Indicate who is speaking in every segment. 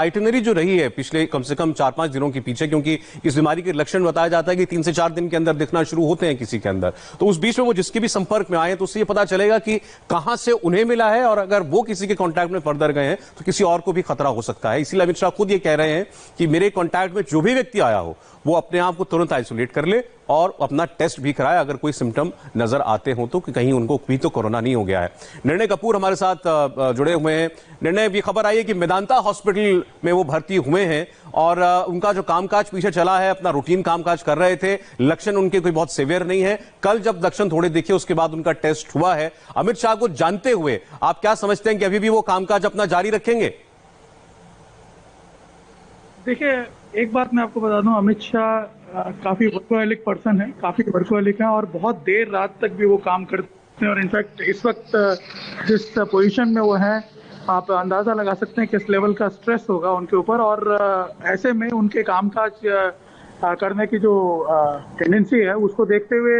Speaker 1: Itinerary जो रही है पिछले कम से कम 4-5 दिनों के पीछे, क्योंकि इस बीमारी के लक्षण बताया जाता है कि 3 से 4 दिन के अंदर दिखना शुरू होते हैं किसी के अंदर, तो उस बीच में वो जिसके भी संपर्क में आए तो उससे ये पता चलेगा कि कहां से उन्हें मिला है, और अगर वो किसी के कॉन्टैक्ट में फर्दर गए हैं तो किसी और को भी खतरा हो सकता है। इसीलिए अमित शाह खुद ये कह रहे हैं कि मेरे कॉन्टैक्ट में जो भी व्यक्ति आया हो वो अपने आप को तुरंत आइसोलेट कर ले और अपना टेस्ट भी कराए अगर कोई सिम्टम नजर आते हो तो, कि कहीं उनको भी तो कोरोना नहीं हो गया है। निर्णय कपूर हमारे साथ जुड़े हुए हैं। निर्णय, ये खबर आई है कि मेदांता हॉस्पिटल में वो भर्ती हुए हैं और उनका जो कामकाज पीछे चला है, अपना रूटीन कामकाज कर रहे थे, लक्षण उनके कोई बहुत सीवियर नहीं है। कल जब लक्षण थोड़े दिखे उसके बाद उनका टेस्ट हुआ है। अमित शाह को जानते हुए आप क्या समझते हैं कि अभी भी वो कामकाज अपना जारी रखेंगे?
Speaker 2: देखिए, एक बात मैं आपको बता दूं, अमित शाह काफी वर्कोहलिक पर्सन है, काफी वर्कोहलिक है और बहुत देर रात तक भी वो काम करते हैं। और इनफैक्ट इस वक्त जिस पोजीशन में वो है, आप अंदाजा लगा सकते हैं किस लेवल का स्ट्रेस होगा उनके ऊपर। और ऐसे में उनके कामकाज करने की जो टेंडेंसी है उसको देखते हुए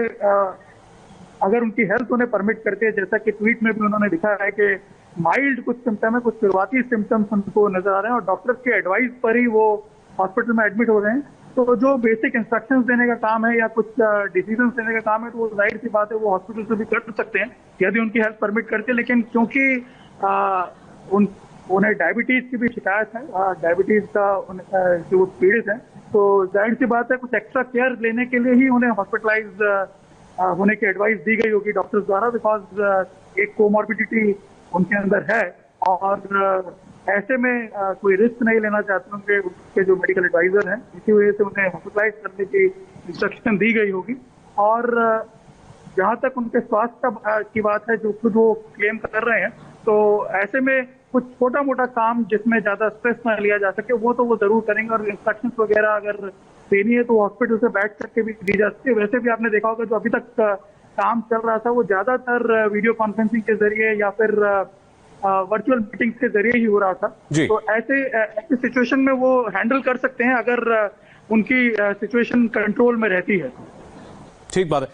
Speaker 2: अगर उनकी हेल्थ उन्हें परमिट करती है, जैसा कि ट्वीट में भी उन्होंने लिखा है कि माइल्ड कुछ सिम्टम है, कुछ शुरुआती सिम्टम्स उनको नजर आ रहे हैं और डॉक्टर के एडवाइस पर ही वो हॉस्पिटल में एडमिट हो रहे हैं, तो जो बेसिक इंस्ट्रक्शंस देने का काम है या कुछ डिसीजंस देने का काम है, तो वो जाहिर सी बात है वो हॉस्पिटल से भी कर सकते हैं यदि उनकी हेल्थ परमिट करती है। लेकिन क्योंकि उन्हें डायबिटीज की भी शिकायत है, डायबिटीज का जो पीड़ित है, तो जाहिर सी बात है कुछ एक्स्ट्रा केयर लेने के लिए ही उन्हें हॉस्पिटलाइज होने की एडवाइस दी गई होगी डॉक्टर्स द्वारा, बिकॉज एक कोमॉर्बिडिटी उनके अंदर है और ऐसे में कोई रिस्क नहीं लेना चाहते होंगे उनके जो मेडिकल एडवाइजर हैं, इसी वजह से उन्हें हॉस्पिटलाइज करने की इंस्ट्रक्शन दी गई होगी। और जहां तक उनके स्वास्थ्य की बात है जो खुद वो क्लेम कर रहे हैं, तो ऐसे में कुछ छोटा मोटा काम जिसमें ज्यादा स्ट्रेस ना लिया जा सके वो तो वो जरूर करेंगे। और इंस्ट्रक्शंस वगैरह अगर देनी है तो हॉस्पिटल से बैठ करके भी दी जा सकती है। वैसे भी आपने देखा होगा जो अभी तक काम चल रहा था वो ज्यादातर वीडियो कॉन्फ्रेंसिंग के जरिए या फिर वर्चुअल मीटिंग्स के जरिए ही हो रहा था। तो ऐसे सिचुएशन में वो हैंडल कर सकते हैं अगर उनकी सिचुएशन कंट्रोल में रहती है।
Speaker 1: ठीक बात है।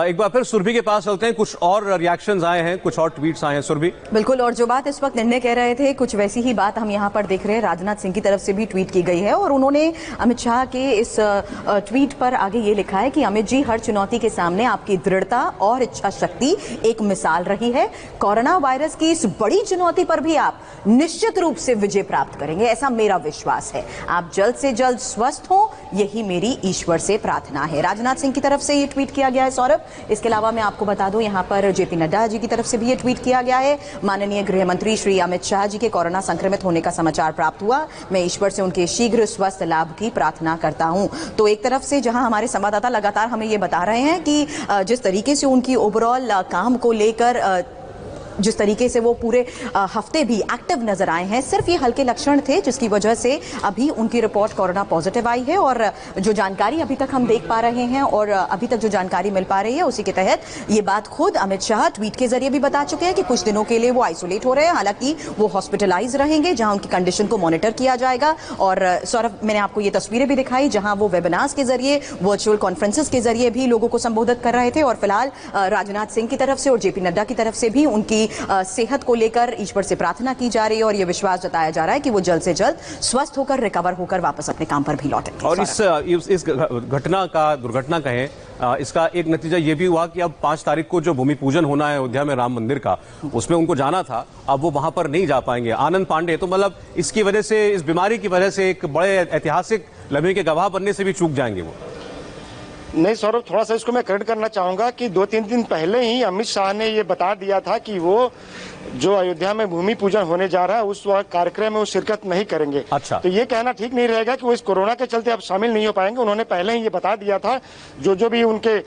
Speaker 1: एक बार फिर सुरभि के पास चलते हैं, कुछ और रिएक्शंस आए हैं, कुछ और ट्वीट्स आए हैं। सुरभि,
Speaker 3: बिल्कुल, और जो बात इस वक्त निर्णय कह रहे थे कुछ वैसी ही बात हम यहाँ पर देख रहे हैं, राजनाथ सिंह की तरफ से भी ट्वीट की गई है और उन्होंने अमित शाह के इस ट्वीट पर आगे ये लिखा है कि अमित जी, हर चुनौती के सामने आपकी दृढ़ता और इच्छा शक्ति एक मिसाल रही है। कोरोना वायरस की इस बड़ी चुनौती पर भी आप निश्चित रूप से विजय प्राप्त करेंगे, ऐसा मेरा विश्वास है। आप जल्द से जल्द स्वस्थ हो, यही मेरी ईश्वर से प्रार्थना है। राजनाथ सिंह की तरफ से ये ट्वीट किया गया है सौरभ। इसके अलावा मैं आपको बता दूं, यहां पर जेपी नड्डा जी की तरफ से भी ये ट्वीट किया गया है। माननीय गृह मंत्री श्री अमित शाह जी के कोरोना संक्रमित होने का समाचार प्राप्त हुआ, मैं ईश्वर से उनके शीघ्र स्वस्थ लाभ की प्रार्थना करता हूं। तो एक तरफ से जहां हमारे संवाददाता लगातार हमें ये बता रहे हैं कि जिस तरीके से उनकी ओवरऑल काम को लेकर जिस तरीके से वो पूरे हफ्ते भी एक्टिव नजर आए हैं, सिर्फ ये हल्के लक्षण थे जिसकी वजह से अभी उनकी रिपोर्ट कोरोना पॉजिटिव आई है। और जो जानकारी अभी तक हम देख पा रहे हैं और अभी तक जो जानकारी मिल पा रही है उसी के तहत ये बात खुद अमित शाह ट्वीट के जरिए भी बता चुके हैं कि कुछ दिनों के लिए वो आइसोलेट हो रहे हैं। हालांकि वो हॉस्पिटलाइज रहेंगे जहां उनकी कंडीशन को मॉनिटर किया जाएगा। और सौरभ, मैंने आपको ये तस्वीरें भी दिखाई जहां वो वेबिनार्स के जरिए, वर्चुअल कॉन्फ्रेंसेस के जरिए भी लोगों को संबोधित कर रहे थे। और फिलहाल राजनाथ सिंह की तरफ से और जेपी नड्डा की तरफ से भी उनकी सेहत को लेकर ईश्वर से प्रार्थना की जा रही है और यह विश्वास जताया जा रहा है कि वो जल्द से जल्द स्वस्थ होकर रिकवर होकर वापस अपने काम पर भी लौटेंगे।
Speaker 1: और इस घटना का, दुर्घटना कहें, इसका एक नतीजा ये भी हुआ कि अब 5 तारीख को जो भूमि पूजन होना है अयोध्या में राम मंदिर का, उसमें उनको जाना था, अब वो वहां पर नहीं जा पाएंगे। आनंद पांडे तो मतलब इसकी वजह से, इस बीमारी की वजह से एक बड़े ऐतिहासिक लम्हे के गवाह बनने से भी चूक जाएंगे वो।
Speaker 4: नहीं सौरभ, थोड़ा सा इसको मैं क्रेडिट करना चाहूंगा कि 2-3 दिन पहले ही अमित शाह ने ये बता दिया था कि वो जो अयोध्या में भूमि पूजन होने जा रहा है उस कार्यक्रम में वो शिरकत नहीं करेंगे।
Speaker 1: अच्छा।
Speaker 4: तो ये कहना ठीक नहीं रहेगा कि वो इस कोरोना के चलते अब शामिल नहीं हो पाएंगे। उन्होंने पहले ही ये बता दिया था, जो भी उनके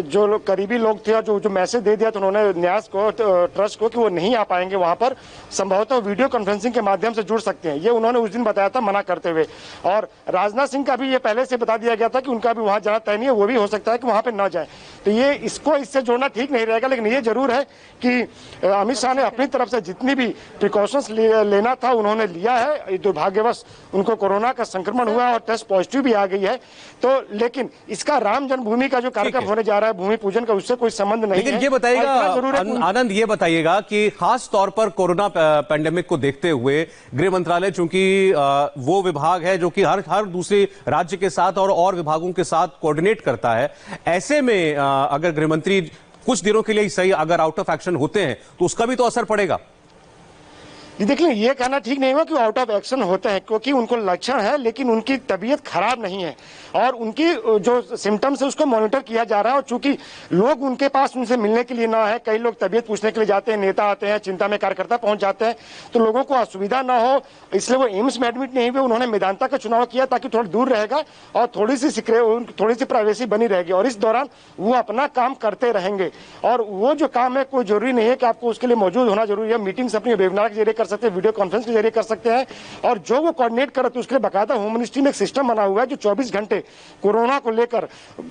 Speaker 4: जो करीबी लोग थे और जो मैसेज दे दिया था उन्होंने न्यास को, ट्रस्ट को, कि वो नहीं आ पाएंगे वहां पर, संभवतः वीडियो कॉन्फ्रेंसिंग के माध्यम से जुड़ सकते हैं। ये उन्होंने उस दिन बताया था मना करते हुए। और राजनाथ सिंह का भी ये पहले से बता दिया गया था कि उनका भी वहां जाना तय नहीं है वो भी हो सकता है कि वहां पे ना जाए। तो ये इसको इससे जोड़ना ठीक नहीं रहेगा। लेकिन ये जरूर है कि अमित शाह ने अपनी तरफ से जितनी भी प्रिकॉशंस लेना था उन्होंने लिया है। दुर्भाग्यवश उनको कोरोना का संक्रमण हुआ और टेस्ट पॉजिटिव भी आ गई है। तो लेकिन इसका राम जन्मभूमि का जो कार्यक्रम होने जा रहा है भूमि पूजन का, उससे कोई संबंध नहीं है।
Speaker 1: लेकिन ये बताइएगा आनंद, ये बताइएगा कि खास तौर पर कोरोना पैंडेमिक को देखते हुए गृह मंत्रालय चूंकि वो विभाग है जो कि हर दूसरे राज्य के साथ और विभागों के साथ कोऑर्डिनेट करता है, ऐसे में अगर गृह मंत्री कुछ दिनों के लिए सही अगर आउट ऑफ एक्शन होते हैं तो उसका भी तो असर पड़ेगा।
Speaker 4: देखिए, ये कहना ठीक नहीं हुआ कि आउट ऑफ एक्शन होते हैं, क्योंकि उनको लक्षण है लेकिन उनकी तबीयत खराब नहीं है और उनकी जो सिम्टम्स है उसको मॉनिटर किया जा रहा है। और चूंकि लोग उनके पास उनसे मिलने के लिए ना है, कई लोग तबीयत पूछने के लिए जाते हैं, नेता आते हैं, चिंता में कार्यकर्ता पहुंच जाते हैं, तो लोगों को असुविधा ना हो इसलिए वो एम्स में एडमिट नहीं हुए। उन्होंने मेदांता का चुनाव किया ताकि थोड़ा दूर रहेगा और थोड़ी सी प्राइवेसी बनी रहेगी और इस दौरान वो अपना काम करते रहेंगे। और वो जो काम है कोई जरूरी नहीं है कि आपको उसके लिए मौजूद होना जरूरी है। मीटिंग्स अपनी वेबिनार के जरिए कर सकते हैं, वीडियो कॉन्फ्रेंस के जरिए कर सकते हैं और जो वो कोऑर्डिनेट करे तो उसके लिए बाकायदा होम मिनिस्ट्री में एक सिस्टम बना हुआ है जो 24 घंटे कोरोना को लेकर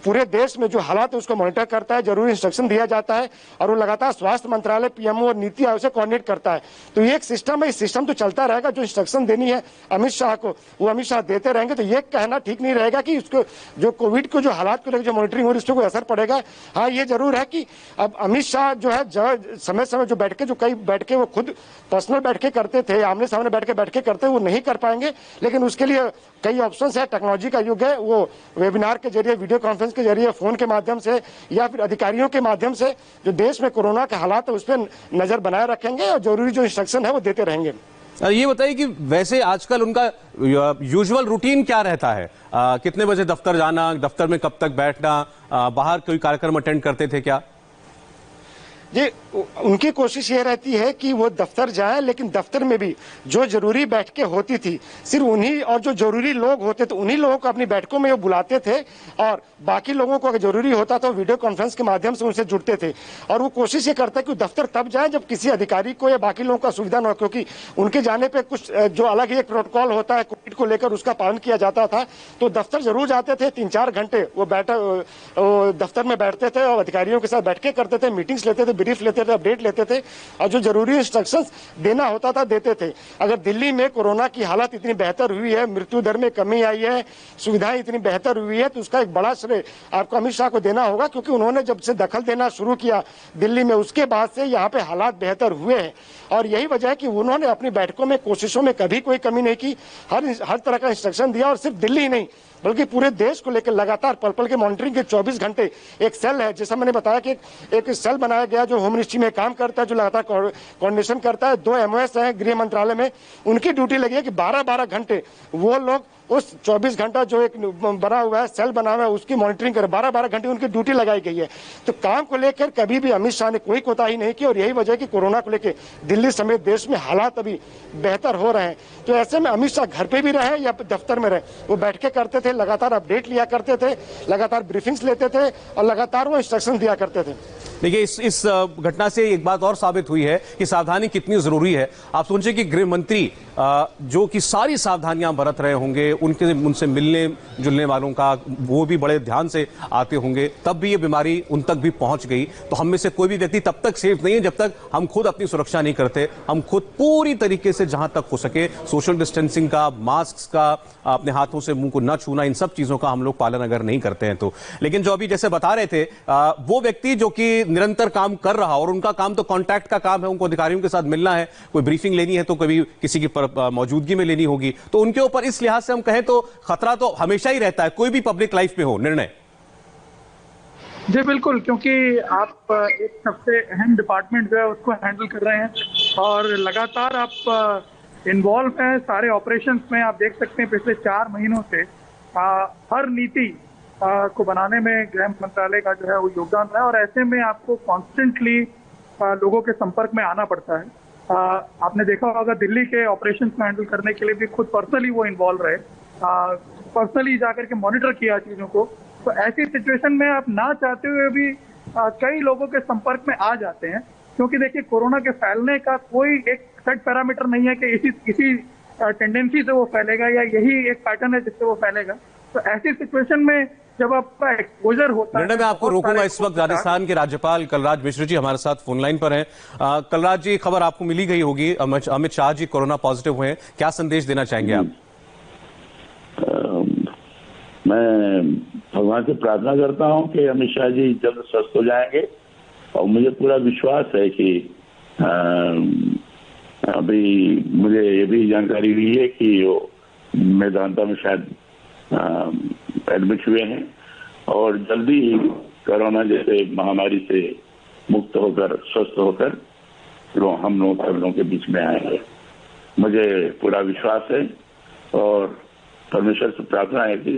Speaker 4: पूरे देश में जो हालात है उसको मॉनिटर करता है, जरूरी इंस्ट्रक्शन दिया जाता है और वो लगातार स्वास्थ्य मंत्रालय, पीएमओ और नीति आयोग से कोऑर्डिनेट करता है। तो ये एक सिस्टम है, इस सिस्टम तो चलता रहेगा। जो इंस्ट्रक्शन देनी है अमित शाह को वो अमित शाह देते रहेंगे। तो ये कहना ठीक नहीं रहेगा कि उसको जो कोविड को जो हालात को लेकर जो मॉनिटरिंग हो रही है उसको कोई असर पड़ेगा। हाँ, ये जरूर है कि अब अमित शाह जो है समय समय जो बैठ के जो कई बैठके वो खुद पर्सनल बैठके करते थे, आमने सामने बैठ के करते वो नहीं कर पाएंगे। लेकिन उसके लिए कई ऑप्शंस है, टेक्नोलॉजी का युग है। वो वेबिनार के जरिए, वीडियो कॉन्फ्रेंस के जरिए, फोन के माध्यम से या फिर अधिकारियों के माध्यम से जो देश में कोरोना के हालात है उस पर नजर बनाए रखेंगे और जरूरी जो इंस्ट्रक्शन है वो देते रहेंगे।
Speaker 1: ये बताइए कि वैसे आजकल उनका यूजुअल रूटीन क्या रहता है? कितने बजे दफ्तर जाना, दफ्तर में कब तक बैठना, बाहर कोई कार्यक्रम अटेंड करते थे क्या?
Speaker 4: ये उनकी कोशिश ये रहती है कि वो दफ्तर जाए, लेकिन दफ्तर में भी जो जरूरी बैठकें होती थी सिर्फ उन्हीं और जो जरूरी लोग होते तो उन्हीं लोगों को अपनी बैठकों में वो बुलाते थे और बाकी लोगों को अगर जरूरी होता तो वीडियो कॉन्फ्रेंस के माध्यम से उनसे जुड़ते थे। और वो कोशिश ये करता है कि दफ्तर तब जाए जब किसी अधिकारी को या बाकी लोगों को असुविधा न हो, क्योंकि उनके जाने पर कुछ जो अलग ही एक प्रोटोकॉल होता है कोविड को लेकर उसका पालन किया जाता था। तो दफ्तर जरूर जाते थे, 3-4 घंटे वो दफ्तर में बैठते थे और अधिकारियों के साथ बैठकें करते थे, मीटिंग्स लेते थे, ब्रीफ लेते थे, अपडेट लेते थे और जो जरूरी इंस्ट्रक्शंस देना होता था देते थे। अगर दिल्ली में कोरोना की हालत इतनी बेहतर हुई है, मृत्यु दर में कमी आई है, सुविधाएं इतनी बेहतर हुई है, तो उसका एक बड़ा श्रेय आपको अमित शाह को देना होगा, क्योंकि उन्होंने जब से दखल देना शुरू किया दिल्ली में उसके बाद से यहाँ पे हालात बेहतर हुए हैं। और यही वजह है कि उन्होंने अपनी बैठकों में, कोशिशों में कभी कोई कमी नहीं की, हर तरह का इंस्ट्रक्शन दिया और सिर्फ दिल्ली ही नहीं बल्कि पूरे देश को लेकर लगातार पल पल के मॉनिटरिंग के 24 घंटे एक सेल है, जैसा मैंने बताया कि एक सेल बनाया गया जो होम मिनिस्ट्री में काम करता है, जो लगातार कोऑर्डिनेशन करता है। 2 MOS हैं गृह मंत्रालय में, उनकी ड्यूटी लगी है कि 12-12 घंटे वो लोग उस 24 घंटा जो एक बना हुआ है, सेल बना हुआ है, उसकी मॉनिटरिंग करें। 12-12 घंटे उनकी ड्यूटी लगाई गई है। तो काम को लेकर कभी भी अमित शाह ने कोई कोताही नहीं की और यही वजह है कि कोरोना को लेकर दिल्ली समेत देश में हालात अभी बेहतर हो रहे हैं। तो ऐसे में अमित शाह घर पे भी रहे या दफ्तर में रहे, वो बैठ के करते थे, लगातार अपडेट लिया करते थे, लगातार ब्रीफिंग्स लेते थे और लगातार वो इंस्ट्रक्शन दिया करते थे।
Speaker 1: देखिए, इस घटना से एक बात और साबित हुई है कि सावधानी कितनी जरूरी है। आप सोचिए कि गृह मंत्री जो कि सारी सावधानियां बरत रहे होंगे, उनसे मिलने जुलने वालों का वो भी बड़े ध्यान से आते होंगे, तब भी ये बीमारी उन तक भी पहुंच गई। तो हम में से कोई भी व्यक्ति तब तक सेफ नहीं है जब तक हम खुद अपनी सुरक्षा नहीं करते। हम खुद पूरी तरीके से जहां तक हो सके सोशल डिस्टेंसिंग का, मास्क का, अपने हाथों से मुंह को न छूना, इन सब चीजों का हम लोग पालन अगर नहीं करते हैं तो। लेकिन जो अभी जैसे बता रहे थे वो व्यक्ति जो कि निरंतर काम कर रहा और उनका काम तो कांटेक्ट का काम है, उनको अधिकारियों के साथ मिलना है, कोई ब्रीफिंग लेनी है तो कभी किसी की मौजूदगी में लेनी होगी, तो उनके ऊपर इस लिहाज से हम कहें तो खतरा तो हमेशा ही रहता है, कोई भी पब्लिक लाइफ में हो निर्णय।
Speaker 2: जी बिल्कुल, क्योंकि आप एक सबसे अहम डिपार्टमेंट जो है उसको हैंडल कर रहे हैं और लगातार आप इन्वॉल्व हैं सारे ऑपरेशंस में। आप देख सकते हैं पिछले 4 महीनों से हर नीति को बनाने में गृह मंत्रालय का जो है वो योगदान है और ऐसे में आपको कॉन्स्टेंटली लोगों के संपर्क में आना पड़ता है। आपने देखा होगा दिल्ली के ऑपरेशंस को हैंडल करने के लिए भी खुद पर्सनली वो इन्वॉल्व रहे, पर्सनली जाकर के मॉनिटर किया चीजों को। तो ऐसी सिचुएशन में आप ना चाहते हुए भी कई लोगों के संपर्क में आ जाते हैं, क्योंकि देखिए कोरोना के फैलने का कोई एक सेट पैरामीटर नहीं है कि इसी टेंडेंसी से वो फैलेगा या यही एक पैटर्न है जिससे वो फैलेगा। तो ऐसी सिचुएशन में जब आपका एक्सपोजर होता है।
Speaker 1: निर्णय मैं आपको
Speaker 2: बहुत
Speaker 1: रोकूंगा।
Speaker 2: सारे
Speaker 1: इस वक्त
Speaker 2: लोगों के साथ-
Speaker 1: राजस्थान के राज्यपाल कलराज मिश्र जी हमारे साथ फोन लाइन पर हैं। कलराज जी, खबर आपको मिली गई होगी, अमित शाह जी कोरोना पॉजिटिव हुए हैं, क्या संदेश देना चाहेंगे आप?
Speaker 5: मैं भगवान से प्रार्थना करता हूं कि अमित शाह जी जल्द स्वस्थ हो जाएंगे और मुझे पूरा विश्वास है कि अभी मुझे ये भी जानकारी हुई है कि वो मेदांता में शायद एडमिट हुए हैं और जल्दी ही कोरोना जैसे महामारी से मुक्त होकर स्वस्थ होकर हम लोगों के बीच में आएंगे। मुझे पूरा विश्वास है और परमेश्वर से प्रार्थना है कि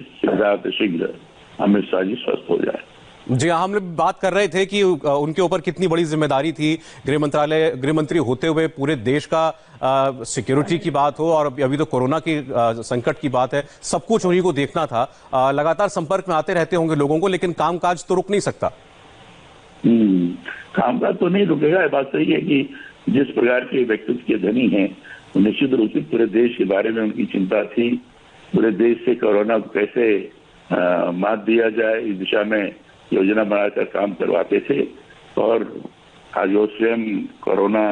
Speaker 5: शीघ्र अमित शाह जी स्वस्थ हो जाए।
Speaker 1: जी हाँ, हम लोग बात कर रहे थे कि उनके ऊपर कितनी बड़ी जिम्मेदारी थी, गृह मंत्री होते हुए पूरे देश का सिक्योरिटी की बात हो और अभी तो कोरोना की संकट की बात है, सब कुछ उन्हीं को देखना था। लगातार संपर्क में आते रहते होंगे लोगों को, लेकिन कामकाज तो रुक नहीं सकता।
Speaker 5: कामकाज तो नहीं रुकेगा। ये बात सही है कि जिस प्रकार के व्यक्तित्व के धनी हैं, निश्चित रूप से पूरे देश के बारे में उनकी चिंता थी। पूरे देश से कोरोना को कैसे मात दिया जाए इस दिशा में योजना बनाकर काम करवाते थे और आज वो स्वयं कोरोना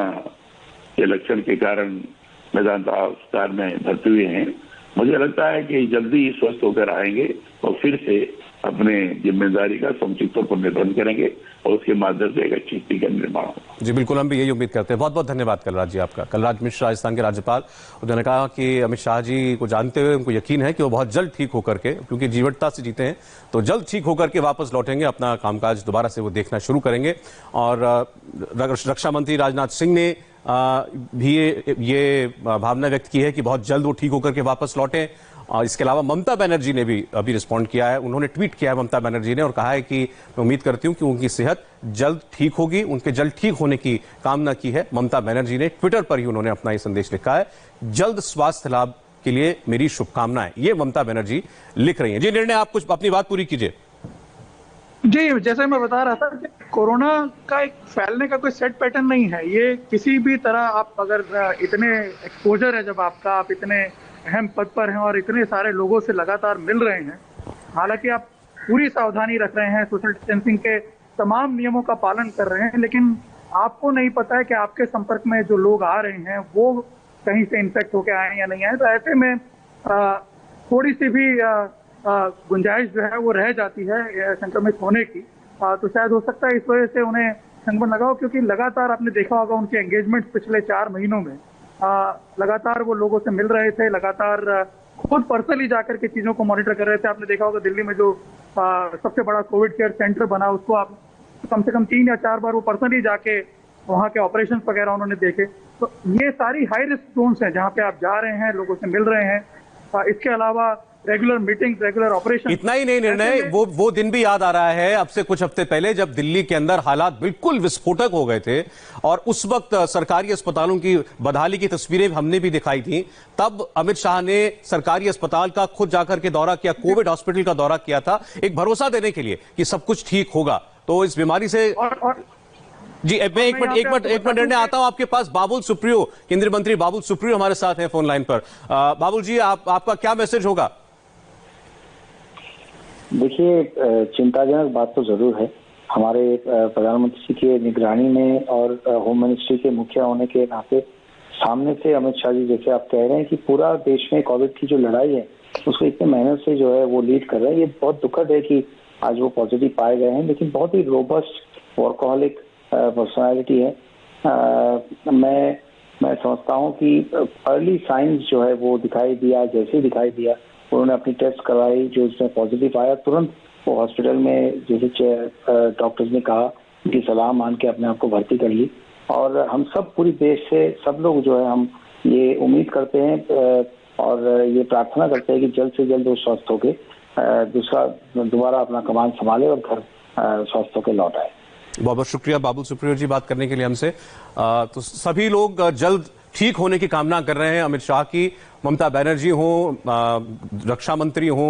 Speaker 5: के लक्षण के कारण मेदांता अस्पताल में भर्ती हुए हैं। मुझे लगता है कि जल्दी ही स्वस्थ होकर आएंगे और फिर से अपने जिम्मेदारी का समुचित तौर पर निर्वहन करेंगे और उसके माध्यम से एक अच्छी स्थिति का निर्माण होगा।
Speaker 1: जी बिल्कुल, हम भी यही उम्मीद करते हैं। बहुत बहुत धन्यवाद कलराज जी आपका। कलराज मिश्र राजस्थान के राज्यपाल, उन्होंने कहा कि अमित शाह जी को जानते हुए उनको यकीन है कि वो बहुत जल्द ठीक होकर के, क्योंकि जीवटता से जीते हैं, तो जल्द ठीक होकर के वापस लौटेंगे, अपना कामकाज दोबारा से वो देखना शुरू करेंगे। और रक्षा मंत्री राजनाथ सिंह ने भी ये भावना व्यक्त की है कि बहुत जल्द वो ठीक होकर के वापस लौटें। और इसके अलावा ममता बनर्जी ने भी अभी रिस्पॉन्ड किया है, उन्होंने ट्वीट किया है ममता बनर्जी ने और कहा है कि मैं उम्मीद करती हूं कि उनकी सेहत जल्द ठीक होगी, उनके जल्द ठीक होने की कामना की है ममता बनर्जी ने। ट्विटर पर ही उन्होंने अपना ये संदेश लिखा है, जल्द स्वास्थ्य लाभ के लिए मेरी शुभकामनाएं, ये ममता बनर्जी लिख रही हैं। जी निर्णय, आप कुछ अपनी बात पूरी कीजिए।
Speaker 2: जी, जैसे मैं बता रहा था कि कोरोना का एक फैलने का कोई सेट पैटर्न नहीं है। ये किसी भी तरह आप अगर इतने एक्सपोजर है, जब आपका आप इतने अहम पद पर हैं और इतने सारे लोगों से लगातार मिल रहे हैं, हालांकि आप पूरी सावधानी रख रहे हैं, सोशल डिस्टेंसिंग के तमाम नियमों का पालन कर रहे हैं, लेकिन आपको नहीं पता है कि आपके संपर्क में जो लोग आ रहे हैं वो कहीं से इन्फेक्ट होकर आए या नहीं आए। तो ऐसे में थोड़ी सी भी गुंजाइश जो है वो रह जाती है संक्रमित होने की। तो शायद हो सकता है इस वजह से उन्हें संक्रमण लगा हो, क्योंकि लगातार आपने देखा होगा उनके एंगेजमेंट पिछले 4 महीनों में लगातार वो लोगों से मिल रहे थे, लगातार खुद पर्सनली जाकर के चीजों को मॉनिटर कर रहे थे। आपने देखा होगा दिल्ली में जो सबसे बड़ा कोविड केयर सेंटर बना, उसको आप कम से कम 3 या 4 बार वो पर्सनली जाके वहाँ के ऑपरेशन वगैरह उन्होंने देखे। तो ये सारी हाई रिस्क जोन्स हैं जहाँ पे आप जा रहे हैं, लोगों से मिल रहे हैं। इसके अलावा रेगुलर मीटिंग, रेगुलर ऑपरेशन।
Speaker 1: इतना ही नहीं निर्णय, वो दिन भी याद आ रहा है अब से कुछ हफ्ते पहले जब दिल्ली के अंदर हालात बिल्कुल विस्फोटक हो गए थे और उस वक्त सरकारी अस्पतालों की बदहाली की तस्वीरें हमने भी दिखाई थी। तब अमित शाह ने सरकारी अस्पताल का खुद जाकर के दौरा किया, कोविड हॉस्पिटल का दौरा किया था, एक भरोसा देने के लिए कि सब कुछ ठीक होगा। तो इस बीमारी से जी मैं एक मिनट निर्णय आता हूं आपके पास। बाबुल सुप्रियो, केंद्रीय मंत्री बाबुल सुप्रियो हमारे साथ हैं फोन लाइन पर। बाबुल जी, आपका क्या मैसेज होगा?
Speaker 6: देखिए, चिंताजनक बात तो जरूर है। हमारे प्रधानमंत्री की निगरानी में और होम मिनिस्ट्री के मुखिया होने के नाते सामने से अमित शाह जी, जैसे आप कह रहे हैं कि पूरा देश में कोविड की जो लड़ाई है उसको इतने मेहनत से जो है वो लीड कर रहे हैं। ये बहुत दुखद है कि आज वो पॉजिटिव पाए गए हैं, लेकिन बहुत ही रोबस्ट वर्कहॉलिक पर्सनालिटी है। मैं समझता हूँ कि अर्ली साइंस जो है वो दिखाई दिया, जैसे दिखाई दिया उन्होंने अपनी टेस्ट करवाई, जो उसमें पॉजिटिव आया तुरंत वो हॉस्पिटल में, जैसे डॉक्टर्स ने कहा, उनकी सलाह मान के अपने आप को भर्ती कर ली। और हम सब पूरी देश से सब लोग जो है हम ये उम्मीद करते हैं और ये प्रार्थना करते हैं कि जल्द से जल्द वो स्वस्थ होके दोबारा अपना कमान संभाले और घर स्वस्थ होकर लौट आए।
Speaker 1: बहुत बहुत शुक्रिया बाबुल सुप्रियो जी बात करने के लिए हमसे। तो सभी लोग जल्द ठीक होने की कामना कर रहे हैं। अमित शाह की, ममता बनर्जी हो, रक्षा मंत्री हो,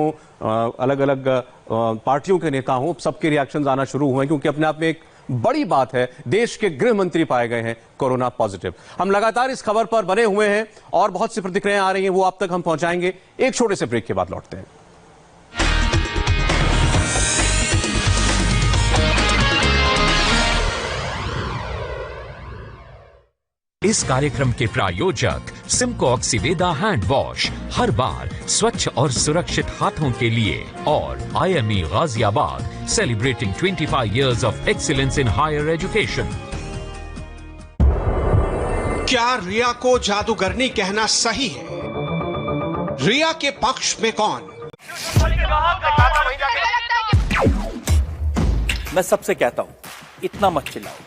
Speaker 1: अलग अलग पार्टियों के नेता हों, सबके रिएक्शंस आना शुरू हुए हैं, क्योंकि अपने आप में एक बड़ी बात है, देश के गृह मंत्री पाए गए हैं कोरोना पॉजिटिव। हम लगातार इस खबर पर बने हुए हैं और बहुत सी प्रतिक्रियाएं आ रही हैं, वो आप तक हम पहुंचाएंगे। एक छोटे से ब्रेक के बाद लौटते हैं।
Speaker 7: इस कार्यक्रम के प्रायोजक सिम्को ऑक्सीवेदा हैंड वॉश, हर बार स्वच्छ और सुरक्षित हाथों के लिए, और IME Ghaziabad, celebrating 25 years of excellence in higher education।
Speaker 8: क्या रिया को जादूगरनी कहना सही है? रिया के पक्ष में कौन?
Speaker 9: मैं सबसे कहता हूं, इतना मत चिल्लाओ,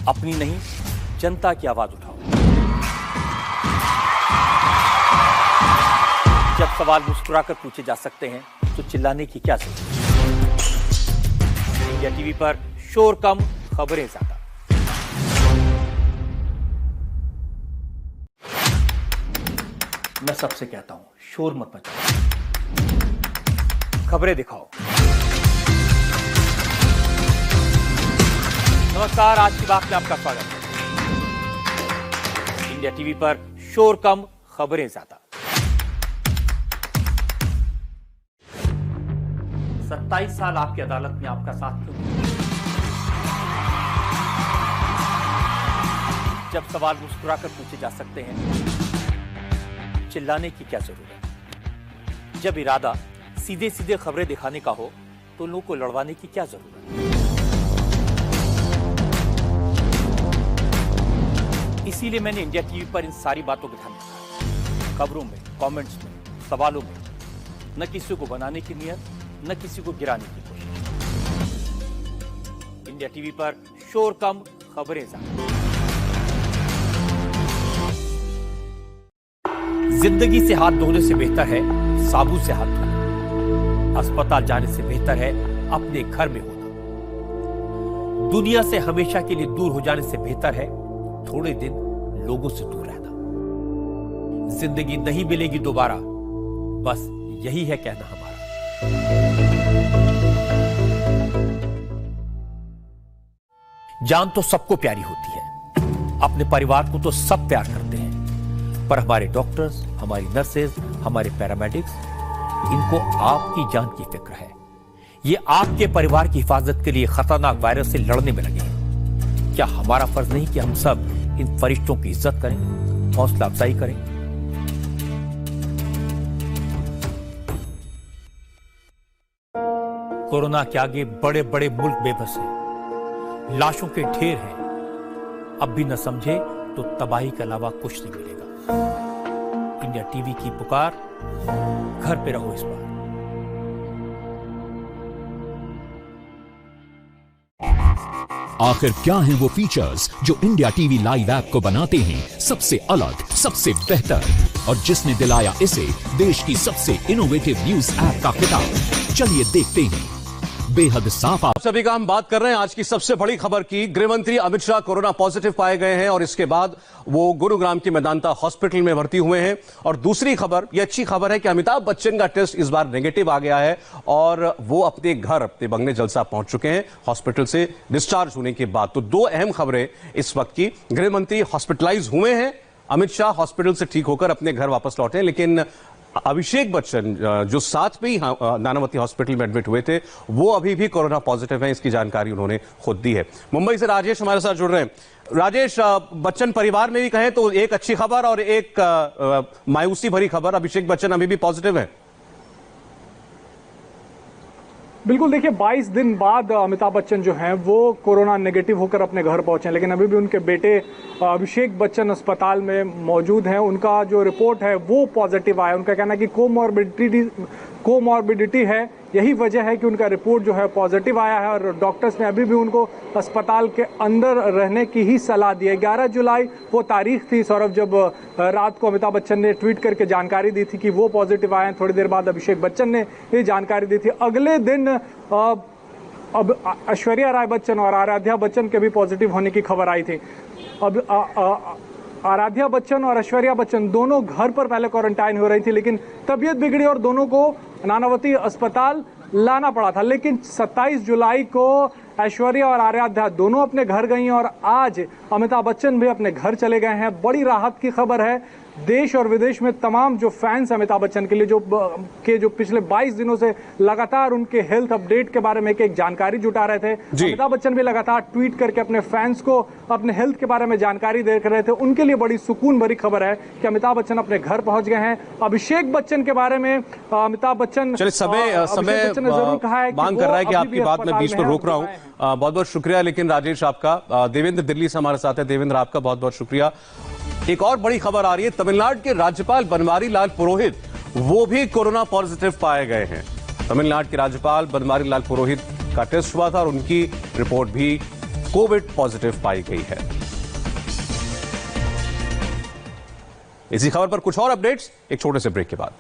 Speaker 9: अपनी नहीं जनता की आवाज उठाओ। जब सवाल मुस्कुराकर पूछे जा सकते हैं तो चिल्लाने की क्या जरूरत है। इंडिया टीवी पर शोर कम, खबरें ज्यादा। मैं सबसे कहता हूं, शोर मत मचाओ, खबरें दिखाओ। नमस्कार, आज की बात में आपका स्वागत है। इंडिया टीवी पर शोर कम, खबरें ज्यादा। 27 साल आपकी अदालत में आपका साथ क्यों दिया? जब सवाल मुस्कुराकर पूछे जा सकते हैं, चिल्लाने की क्या जरूरत? जब इरादा सीधे सीधे खबरें दिखाने का हो तो लोगों को लड़वाने की क्या जरूरत? इसीलिए मैंने इंडिया टीवी पर इन सारी बातों को ध्यान रखा। खबरों में, कमेंट्स में, सवालों में न किसी को बनाने की नियत, न किसी को गिराने की कोशिश। इंडिया टीवी पर शोर कम, खबरें ज्यादा। जिंदगी से हाथ धोने से बेहतर है साबुन से हाथ धोना। अस्पताल जाने से बेहतर है अपने घर में होना। दुनिया से हमेशा के लिए दूर हो जाने से बेहतर है थोड़े दिन लोगों से दूर रहना। जिंदगी नहीं मिलेगी दोबारा, बस यही है कहना हमारा। जान तो सबको प्यारी होती है, अपने परिवार को तो सब प्यार करते हैं, पर हमारे डॉक्टर्स, हमारी नर्सेज, हमारे पैरामेडिक्स, इनको आपकी जान की फिक्र है। ये आपके परिवार की हिफाजत के लिए खतरनाक वायरस से लड़ने में लगे हैं। क्या हमारा फर्ज नहीं कि हम सब इन फरिश्तों की इज्जत करें, हौसला अफजाई करें? कोरोना के आगे बड़े बड़े मुल्क बेबस हैं, लाशों के ढेर हैं। अब भी न समझे तो तबाही के अलावा कुछ नहीं मिलेगा। इंडिया टीवी की पुकार, घर पे रहो इस बार।
Speaker 7: आखिर क्या हैं वो फीचर्स जो इंडिया टीवी लाइव ऐप को बनाते हैं सबसे अलग, सबसे बेहतर, और जिसने दिलाया इसे देश की सबसे इनोवेटिव न्यूज ऐप का खिताब? चलिए देखते हैं। बेहद साफ आप
Speaker 1: सभी का हम बात कर रहे हैं आज की सबसे बड़ी खबर की। गृह मंत्री अमित शाह कोरोना पॉजिटिव पाए गए हैं और इसके बाद वो गुरुग्राम के मेदांता हॉस्पिटल में भर्ती हुए हैं। और दूसरी खबर, ये अच्छी खबर है कि अमिताभ बच्चन का टेस्ट इस बार नेगेटिव आ गया है और वो अपने घर, अपने बंगले जलसा पहुंच चुके हैं हॉस्पिटल से डिस्चार्ज होने के बाद। तो दो अहम खबरें इस वक्त की। गृह मंत्री हॉस्पिटलाइज हुए हैं, अमित शाह हॉस्पिटल से ठीक होकर अपने घर वापस लौटे, लेकिन अभिषेक बच्चन जो साथ में ही नानावती हॉस्पिटल में एडमिट हुए थे, वो अभी भी कोरोना पॉजिटिव हैं। इसकी जानकारी उन्होंने खुद दी है। मुंबई से राजेश हमारे साथ जुड़ रहे हैं। राजेश, बच्चन परिवार में भी कहें तो एक अच्छी खबर और एक मायूसी भरी खबर, अभिषेक बच्चन अभी भी पॉजिटिव है।
Speaker 2: बिल्कुल, देखिए 22 दिन बाद अमिताभ बच्चन जो हैं वो कोरोना नेगेटिव होकर अपने घर पहुंचे, लेकिन अभी भी उनके बेटे अभिषेक बच्चन अस्पताल में मौजूद हैं। उनका जो रिपोर्ट है वो पॉजिटिव आया। उनका कहना है कि कोमॉर्बिडिटी है, यही वजह है कि उनका रिपोर्ट जो है पॉजिटिव आया है और डॉक्टर्स ने अभी भी उनको अस्पताल के अंदर रहने की ही सलाह दी है। 11 जुलाई वो तारीख थी सौरभ, जब रात को अमिताभ बच्चन ने ट्वीट करके जानकारी दी थी कि वो पॉजिटिव आए हैं। थोड़ी देर बाद अभिषेक बच्चन ने ये जानकारी दी थी। अगले दिन अब ऐश्वर्या राय बच्चन और आराध्या बच्चन के भी पॉजिटिव होने की खबर आई थी। अब आराध्या बच्चन और ऐश्वर्या बच्चन दोनों घर पर पहले क्वारंटाइन हो रही थी, लेकिन तबीयत बिगड़ी और दोनों को नानावती अस्पताल लाना पड़ा था। लेकिन 27 जुलाई को
Speaker 10: ऐश्वर्या और आराध्या दोनों अपने घर गई और आज अमिताभ बच्चन भी अपने घर चले गए हैं। बड़ी राहत की खबर है। देश और विदेश में तमाम जो फैंस अमिताभ बच्चन के लिए जो पिछले 22 दिनों से लगातार उनके हेल्थ अपडेट के बारे में एक जानकारी जुटा रहे थे, अमिताभ बच्चन भी लगातार ट्वीट करके अपने फैंस को अपने हेल्थ के बारे में जानकारी दे रहे थे। उनके लिए बड़ी सुकून भरी खबर है कि अमिताभ बच्चन अपने घर पहुंच गए हैं। अभिषेक बच्चन के बारे में अमिताभ बच्चन
Speaker 1: समय
Speaker 10: जरूर कहा है
Speaker 1: मांग कर रहा है कि आपकी बात मैं बीच में रोक रहा हूं। बहुत बहुत शुक्रिया। लेकिन राजेश आपका, देवेंद्र दिल्ली से हमारे साथ है। देवेंद्र आपका बहुत बहुत शुक्रिया। एक और बड़ी खबर आ रही है, तमिलनाडु के राज्यपाल बनवारी लाल पुरोहित वो भी कोरोना पॉजिटिव पाए गए हैं। तमिलनाडु के राज्यपाल बनवारी लाल पुरोहित का टेस्ट हुआ था और उनकी रिपोर्ट भी कोविड पॉजिटिव पाई गई है। इसी खबर पर कुछ और अपडेट्स एक छोटे से ब्रेक के बाद।